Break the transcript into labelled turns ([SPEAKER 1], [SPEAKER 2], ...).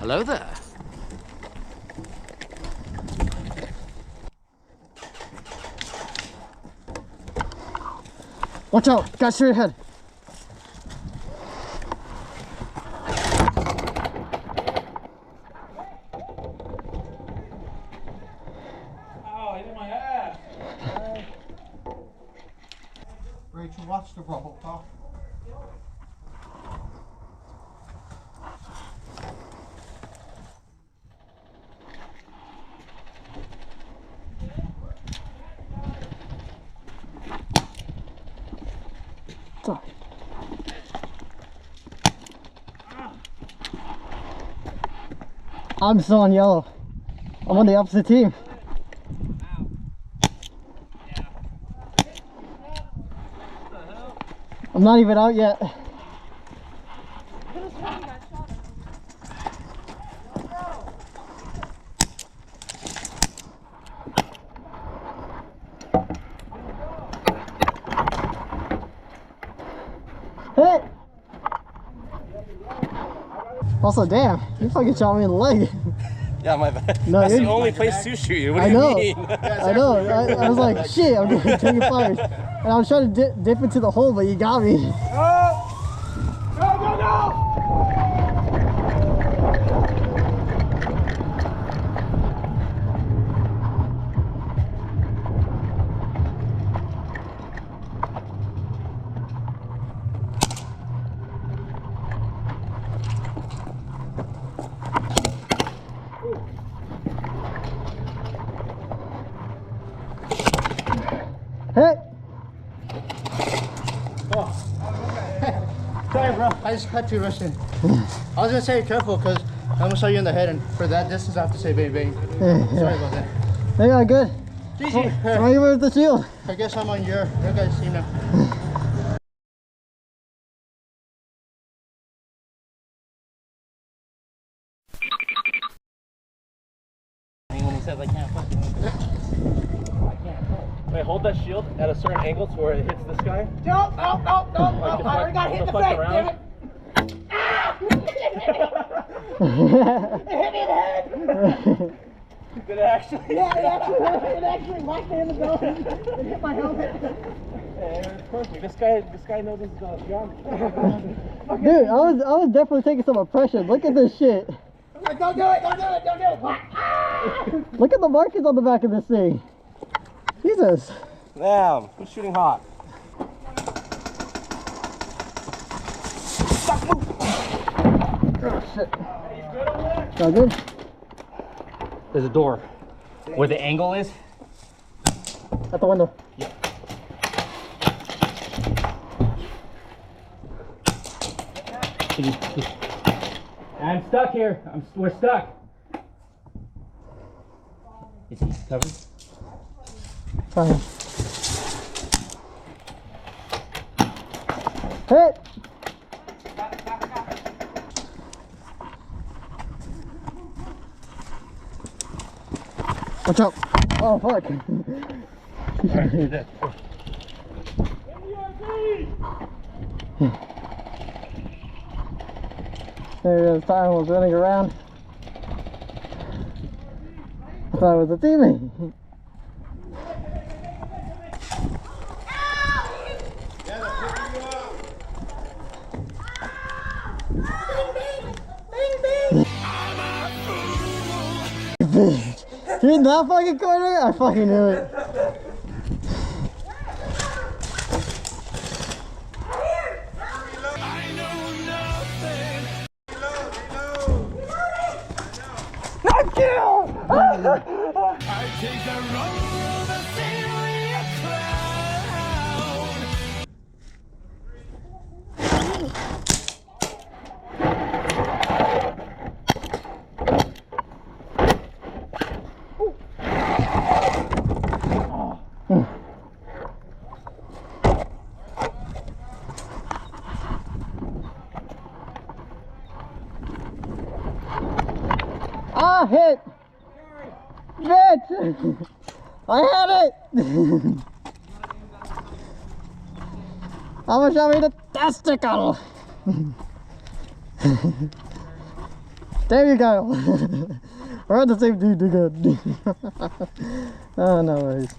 [SPEAKER 1] Hello there.
[SPEAKER 2] Watch out, guys, straight ahead.
[SPEAKER 3] Oh, he hit my ass.
[SPEAKER 4] Rachel, watch the rubble top.
[SPEAKER 2] I'm still on yellow. I'm on the opposite team. I'm not even out yet. Hey! Also, damn, you fucking shot me in the leg.
[SPEAKER 1] Yeah, my bad.
[SPEAKER 2] No,
[SPEAKER 1] that's
[SPEAKER 2] you're-
[SPEAKER 1] the only place to shoot you. What do
[SPEAKER 2] I
[SPEAKER 1] you
[SPEAKER 2] know.
[SPEAKER 1] mean?
[SPEAKER 2] I know. I was like, shit, I'm getting taking fires. And I was trying to dip into the hole, but you got me.
[SPEAKER 3] Oh! Go, go, go!
[SPEAKER 2] Hey!
[SPEAKER 4] Sorry, bro. I just cut too rushing. I was gonna say careful because I'm gonna show you in the head, and for that distance, I have to say bang bang. Sorry about that.
[SPEAKER 2] Hey, yeah, good.
[SPEAKER 4] GG.
[SPEAKER 2] Why are you with the shield?
[SPEAKER 4] I guess I'm on your guys' team now.
[SPEAKER 1] When he says I can't fucking I can't. Wait, hold that shield at a certain angle to where it hits this guy.
[SPEAKER 3] No, no, no, no, no. I already got hit in the face, damn it. It hit me in the head.
[SPEAKER 1] Did it actually?
[SPEAKER 3] Yeah, it actually whacked me in the nose. It hit my helmet.
[SPEAKER 1] Perfect. This guy knows his job.
[SPEAKER 2] Dude, I was definitely taking some oppression. Look at this shit.
[SPEAKER 3] Don't do it, don't do it, don't do it. Ah!
[SPEAKER 2] Look at the markings on the back of this thing. Jesus.
[SPEAKER 1] Damn, who's shooting hot?
[SPEAKER 2] Oh, shit. All good?
[SPEAKER 1] There's a door. Where the angle is?
[SPEAKER 2] At the window.
[SPEAKER 1] Yeah. I'm stuck here. We're stuck. Is he covered?
[SPEAKER 2] Fine. Hey! Watch out. Oh, fuck.
[SPEAKER 1] Alright, you're dead.
[SPEAKER 2] There it is. Time was running around. I thought it was a teammate. In that fucking corner? I fucking knew it. Not kill!
[SPEAKER 3] I take the role of a serious clown.
[SPEAKER 2] Ah, hit! Bitch! I had it! I'm gonna show me the testicle! There you go. We're on the same dude, good. Oh, no worries.